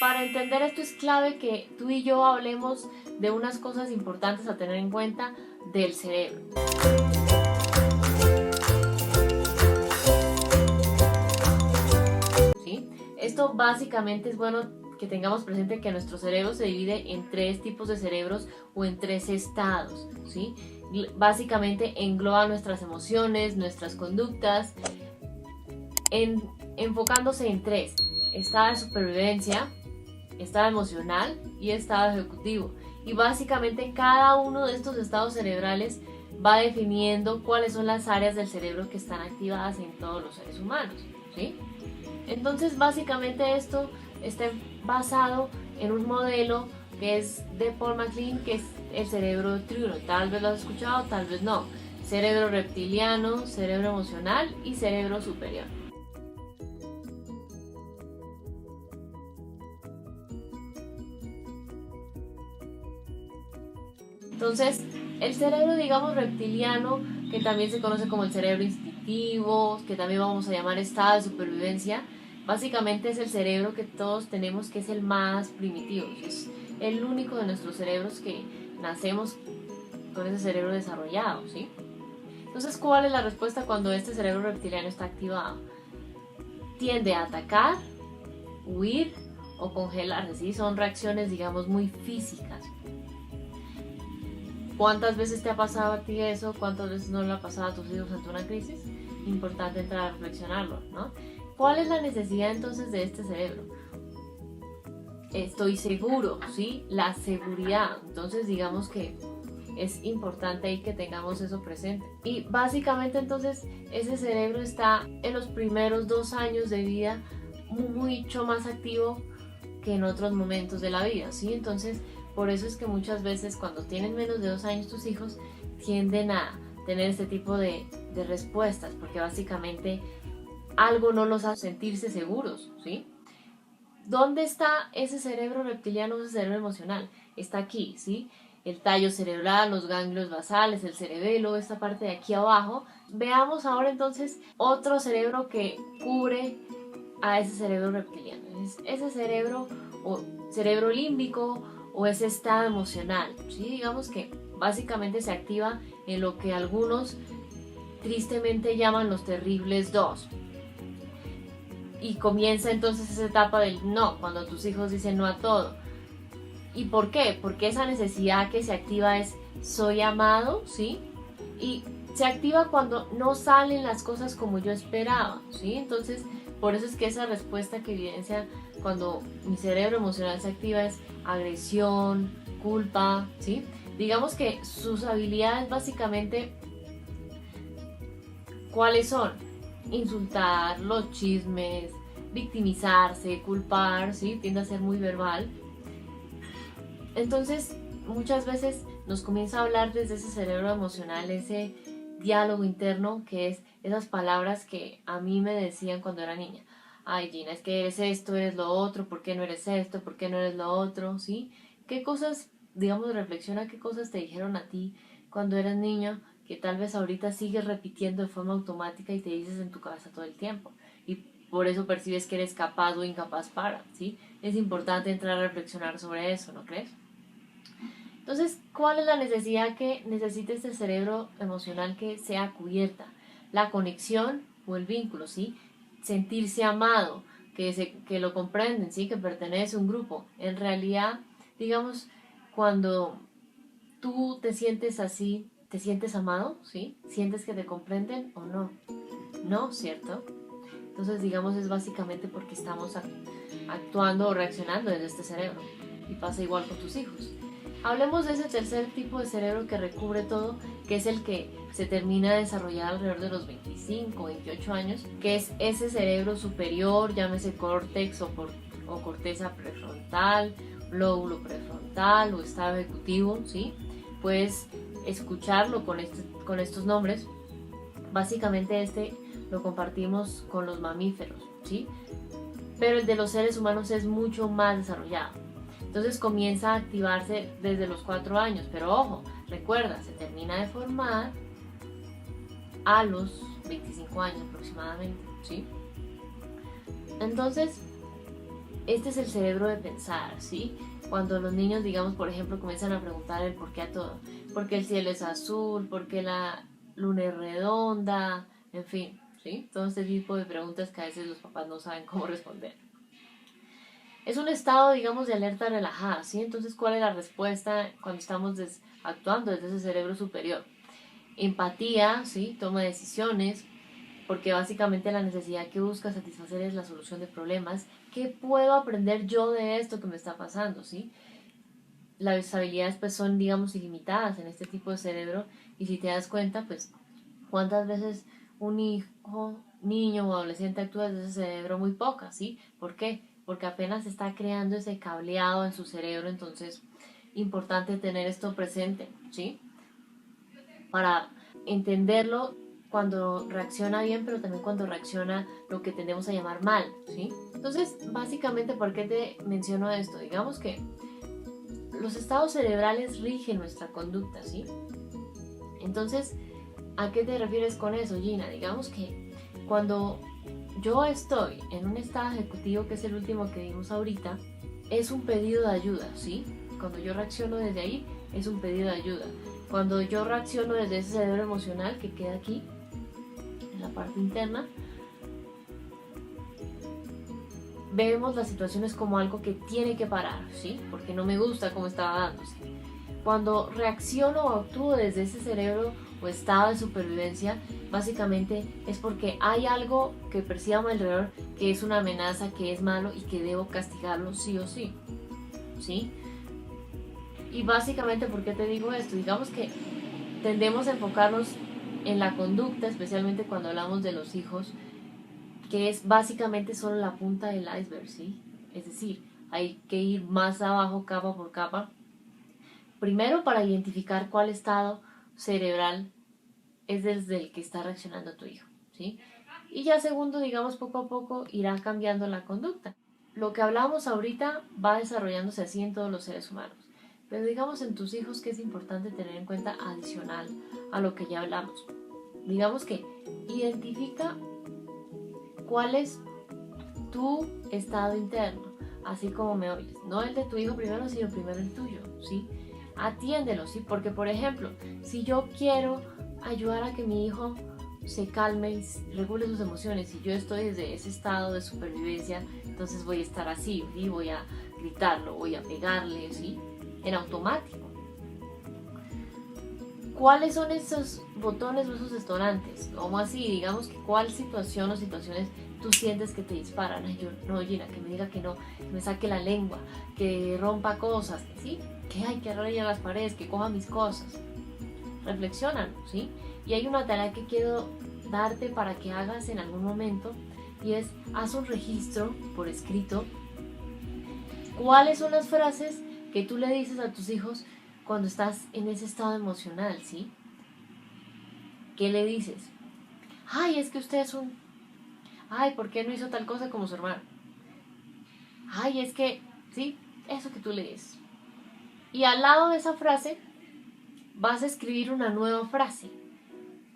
Para entender esto es clave que tú y yo hablemos de unas cosas importantes a tener en cuenta del cerebro. ¿Sí? Esto básicamente es bueno que tengamos presente que nuestro cerebro se divide en 3 tipos de cerebros o en 3 estados, ¿sí? Básicamente engloba nuestras emociones, nuestras conductas, enfocándose en 3: estado de supervivencia, estado emocional y estado ejecutivo. Y básicamente cada uno de estos estados cerebrales va definiendo cuáles son las áreas del cerebro que están activadas en todos los seres humanos, ¿sí? Entonces básicamente esto está basado en un modelo que es de Paul MacLean, que es el cerebro triuno. Tal vez lo has escuchado, tal vez no. Cerebro reptiliano, cerebro emocional y cerebro superior. Entonces, el cerebro, digamos, reptiliano, que también se conoce como el cerebro instintivo, que también vamos a llamar estado de supervivencia, básicamente es el cerebro que todos tenemos, que es el más primitivo. Es el único de nuestros cerebros que nacemos con ese cerebro desarrollado, ¿sí? Entonces, ¿cuál es la respuesta cuando este cerebro reptiliano está activado? Tiende a atacar, huir o congelarse, ¿sí? Son reacciones, digamos, muy físicas. ¿Cuántas veces te ha pasado a ti eso? ¿Cuántas veces no le ha pasado a tus hijos ante una crisis? Importante entrar a reflexionarlo, ¿no? ¿Cuál es la necesidad entonces de este cerebro? Estoy seguro, ¿sí? La seguridad. Entonces digamos que es importante ahí que tengamos eso presente. Y básicamente entonces ese cerebro está en los primeros 2 años de vida mucho más activo que en otros momentos de la vida, ¿sí? Entonces por eso es que muchas veces cuando tienen menos de 2 años tus hijos tienden a tener este tipo de respuestas, porque básicamente algo no los hace sentirse seguros, ¿sí? ¿Dónde está ese cerebro reptiliano, ese cerebro emocional? Está aquí, ¿sí? El tallo cerebral, los ganglios basales, el cerebelo, esta parte de aquí abajo. Veamos ahora entonces otro cerebro que cubre a ese cerebro reptiliano. Es ese cerebro o cerebro límbico o ese estado emocional, ¿sí? Digamos que básicamente se activa en lo que algunos tristemente llaman los terribles 2. Y comienza entonces esa etapa del no, cuando tus hijos dicen no a todo. ¿Y por qué? Porque esa necesidad que se activa es soy amado, ¿sí? Y se activa cuando no salen las cosas como yo esperaba, ¿sí? Entonces, por eso es que esa respuesta que evidencia cuando mi cerebro emocional se activa es agresión, culpa, ¿sí? Digamos que sus habilidades básicamente, ¿cuáles son? Insultar, los chismes, victimizarse, culpar, ¿sí? Tiende a ser muy verbal. Entonces, muchas veces nos comienza a hablar desde ese cerebro emocional, ese diálogo interno, que es esas palabras que a mí me decían cuando era niña. Ay, Gina, es que eres esto, eres lo otro, ¿por qué no eres esto? ¿Por qué no eres lo otro? ¿Sí? ¿Qué cosas, digamos, reflexiona qué cosas te dijeron a ti cuando eras niño que tal vez ahorita sigues repitiendo de forma automática y te dices en tu cabeza todo el tiempo? Y por eso percibes que eres capaz o incapaz para, ¿sí? Es importante entrar a reflexionar sobre eso, ¿no crees? Entonces, ¿cuál es la necesidad que necesita este cerebro emocional que sea cubierta? La conexión o el vínculo, ¿sí? Sentirse amado, que lo comprenden, ¿sí? Que pertenece a un grupo. En realidad, digamos, cuando tú te sientes así, ¿te sientes amado? ¿Sí? ¿Sientes que te comprenden o no? No, ¿cierto? Entonces, digamos, es básicamente porque estamos actuando o reaccionando desde este cerebro. Y pasa igual con tus hijos. Hablemos de ese tercer tipo de cerebro que recubre todo, que es el que se termina de desarrollar alrededor de los 25, 28 años, que es ese cerebro superior, llámese córtex o corteza prefrontal, lóbulo prefrontal o estado ejecutivo, ¿sí? Puedes escucharlo con estos nombres. Básicamente este lo compartimos con los mamíferos, ¿sí? Pero el de los seres humanos es mucho más desarrollado. Entonces comienza a activarse desde los 4 años, pero ojo, recuerda, se termina de formar a los 25 años aproximadamente, ¿sí? Entonces, este es el cerebro de pensar, ¿sí? Cuando los niños, digamos, por ejemplo, comienzan a preguntar el por qué a todo. ¿Por qué el cielo es azul? ¿Por qué la luna es redonda? En fin, ¿sí? Todo este tipo de preguntas que a veces los papás no saben cómo responder. Es un estado, digamos, de alerta relajada, ¿sí? Entonces, ¿cuál es la respuesta cuando estamos actuando desde ese cerebro superior? Empatía, ¿sí? Toma de decisiones, porque básicamente la necesidad que busca satisfacer es la solución de problemas. ¿Qué puedo aprender yo de esto que me está pasando, ¿sí? Las habilidades pues son, digamos, ilimitadas en este tipo de cerebro, y si te das cuenta, pues, ¿cuántas veces un hijo, niño o adolescente actúa desde ese cerebro? Muy pocas, ¿sí? ¿Por qué? Porque apenas está creando ese cableado en su cerebro. Entonces, importante tener esto presente, ¿sí? Para entenderlo cuando reacciona bien, pero también cuando reacciona lo que tendemos a llamar mal, ¿sí? Entonces, básicamente, ¿por qué te menciono esto? Digamos que los estados cerebrales rigen nuestra conducta, ¿sí? Entonces, ¿a qué te refieres con eso, Gina? Digamos que cuando yo estoy en un estado ejecutivo, que es el último que vimos ahorita, es un pedido de ayuda, ¿sí? Cuando yo reacciono desde ahí, es un pedido de ayuda. Cuando yo reacciono desde ese cerebro emocional que queda aquí, en la parte interna, vemos las situaciones como algo que tiene que parar, ¿sí? Porque no me gusta cómo estaba dándose. Cuando reacciono o actúo desde ese cerebro o estado de supervivencia, básicamente es porque hay algo que percibo a mi alrededor que es una amenaza, que es malo y que debo castigarlo sí o sí, ¿sí? Y básicamente, ¿por qué te digo esto? Digamos que tendemos a enfocarnos en la conducta, especialmente cuando hablamos de los hijos, que es básicamente solo la punta del iceberg, ¿sí? Es decir, hay que ir más abajo, capa por capa, primero para identificar cuál estado cerebral es desde el que está reaccionando tu hijo, ¿sí? Y ya segundo, digamos, poco a poco irá cambiando la conducta. Lo que hablamos ahorita va desarrollándose así en todos los seres humanos. Pero digamos en tus hijos, que es importante tener en cuenta adicional a lo que ya hablamos. Digamos que identifica cuál es tu estado interno, así como me oyes. No el de tu hijo primero, sino primero el tuyo, ¿sí? Atiéndelo, ¿sí? Porque, por ejemplo, si yo quiero ayudar a que mi hijo se calme y regule sus emociones, y yo estoy desde ese estado de supervivencia, entonces voy a estar así, ¿sí? Voy a gritarlo, voy a pegarle, ¿sí? En automático. ¿Cuáles son esos botones o esos detonantes? ¿Cómo así? Digamos que cuál situación o situaciones tú sientes que te disparan. Ay, yo, no, Gina, que me diga que no, que me saque la lengua, que rompa cosas, ¿sí? Que hay que rayar las paredes, que coja mis cosas. Reflexionan, ¿sí? Y hay una tarea que quiero darte para que hagas en algún momento, y es, haz un registro por escrito. ¿Cuáles son las frases que tú le dices a tus hijos cuando estás en ese estado emocional, ¿sí? ¿Qué le dices? Ay, es que usted es un... Ay, ¿por qué no hizo tal cosa como su hermano? Ay, es que... ¿Sí? Eso que tú le dices. Y al lado de esa frase vas a escribir una nueva frase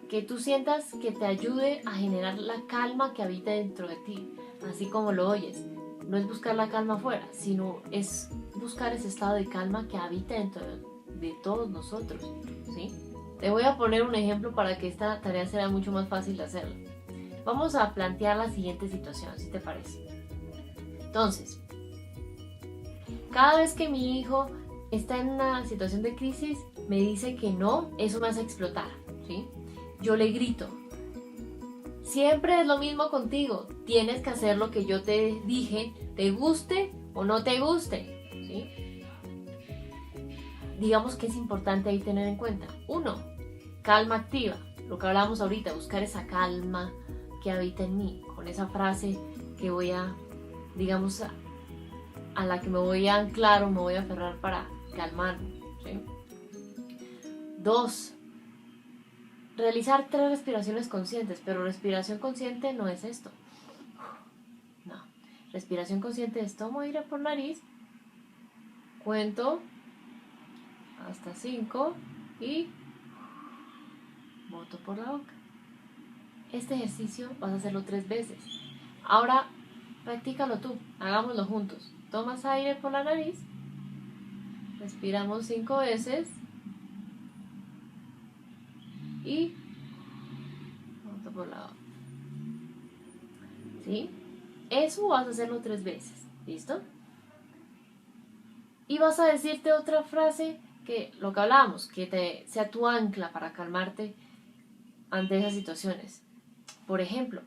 que tú sientas que te ayude a generar la calma que habita dentro de ti, así como lo oyes. No es buscar la calma afuera, sino es buscar ese estado de calma que habita dentro de todos nosotros, ¿sí? Te voy a poner un ejemplo para que esta tarea sea mucho más fácil de hacerla. Vamos a plantear la siguiente situación, si te parece. Entonces, cada vez que mi hijo está en una situación de crisis, me dice que no, eso me hace explotar, ¿sí? Yo le grito, siempre es lo mismo contigo, tienes que hacer lo que yo te dije, te guste o no te guste, ¿sí? Digamos que es importante ahí tener en cuenta, 1, calma activa, lo que hablamos ahorita, buscar esa calma que habita en mí, con esa frase que voy a, digamos, a la que me voy a anclar o me voy a aferrar para calmarme, ¿sí? 2, realizar 3 respiraciones conscientes, pero respiración consciente no es esto. No, respiración consciente es tomo aire por nariz, cuento hasta 5 y boto por la boca. Este ejercicio vas a hacerlo 3 veces. Ahora Practícalo tú, hagámoslo juntos. Tomas aire por la nariz, respiramos 5 veces y otro por la boca. ¿Sí? Eso vas a hacerlo 3 veces. ¿Listo? Y vas a decirte otra frase que lo que hablábamos, que sea tu ancla para calmarte ante esas situaciones. Por ejemplo,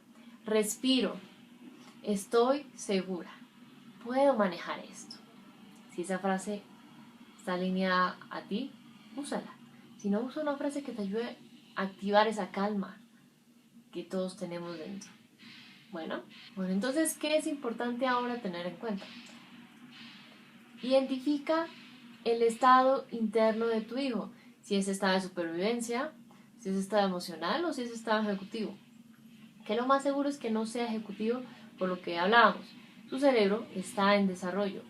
respiro, estoy segura, puedo manejar esto. Si esa frase está alineada a ti, úsala. Si no, usa una frase que te ayude a activar esa calma que todos tenemos dentro. Bueno, entonces, ¿qué es importante ahora tener en cuenta? Identifica el estado interno de tu hijo, si es estado de supervivencia, si es estado emocional o si es estado ejecutivo. Que lo más seguro es que no sea ejecutivo por lo que hablábamos. Su cerebro está en desarrollo.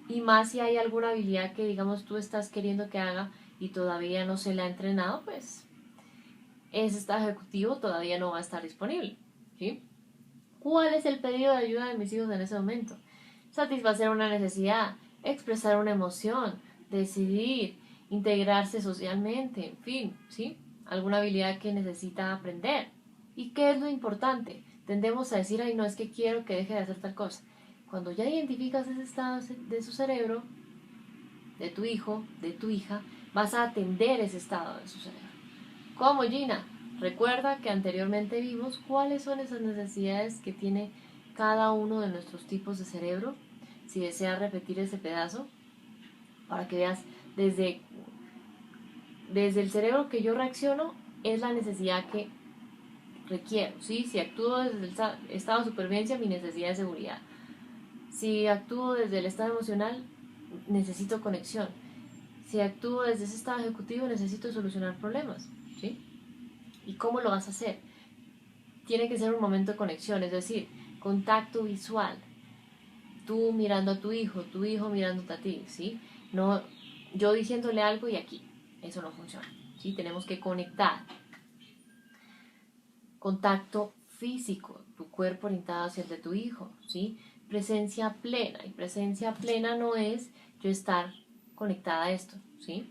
Y más si hay alguna habilidad que digamos tú estás queriendo que haga y todavía no se le ha entrenado, pues ese estado ejecutivo todavía no va a estar disponible. ¿Sí? ¿Cuál es el pedido de ayuda de mis hijos en ese momento? Satisfacer una necesidad, expresar una emoción, decidir, integrarse socialmente, en fin, ¿sí? Alguna habilidad que necesita aprender. ¿Y qué es lo importante? Tendemos a decir, ay, no, es que quiero que deje de hacer tal cosa. Cuando ya identificas ese estado de su cerebro, de tu hijo, de tu hija, vas a atender ese estado de su cerebro. ¿Cómo, Gina? Recuerda que anteriormente vimos cuáles son esas necesidades que tiene cada uno de nuestros tipos de cerebro. Si deseas repetir ese pedazo, para que veas desde el cerebro que yo reacciono, es la necesidad que requiero. ¿Sí? Si actúo desde el estado de supervivencia, mi necesidad de seguridad. Si actúo desde el estado emocional, necesito conexión. Si actúo desde ese estado ejecutivo, necesito solucionar problemas. ¿Sí? ¿Y cómo lo vas a hacer? Tiene que ser un momento de conexión, es decir, contacto visual. Tú mirando a tu hijo mirándote a ti, ¿sí? No yo diciéndole algo y aquí. Eso no funciona, ¿sí? Tenemos que conectar. Contacto físico, tu cuerpo orientado hacia el de tu hijo, ¿sí? Presencia plena. Y presencia plena no es yo estar conectada a esto, ¿sí?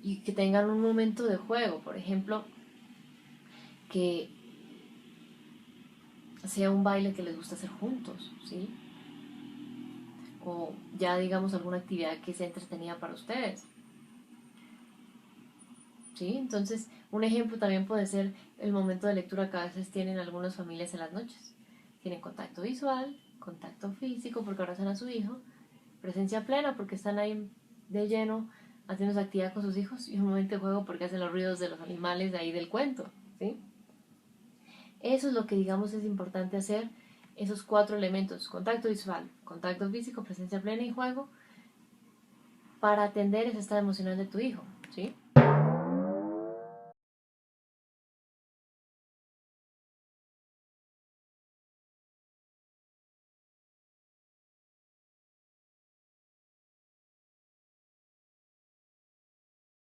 Y que tengan un momento de juego, por ejemplo, que sea un baile que les gusta hacer juntos, ¿sí? O ya digamos alguna actividad que sea entretenida para ustedes, ¿sí? Entonces, un ejemplo también puede ser el momento de lectura que a veces tienen algunas familias en las noches. Tienen contacto visual, contacto físico porque abrazan a su hijo, presencia plena porque están ahí de lleno haciendo su actividad con sus hijos y un momento de juego porque hacen los ruidos de los animales de ahí del cuento, ¿sí? Eso es lo que digamos es importante hacer, esos 4 elementos, contacto visual, contacto físico, presencia plena y juego, para atender ese estado emocional de tu hijo, ¿sí?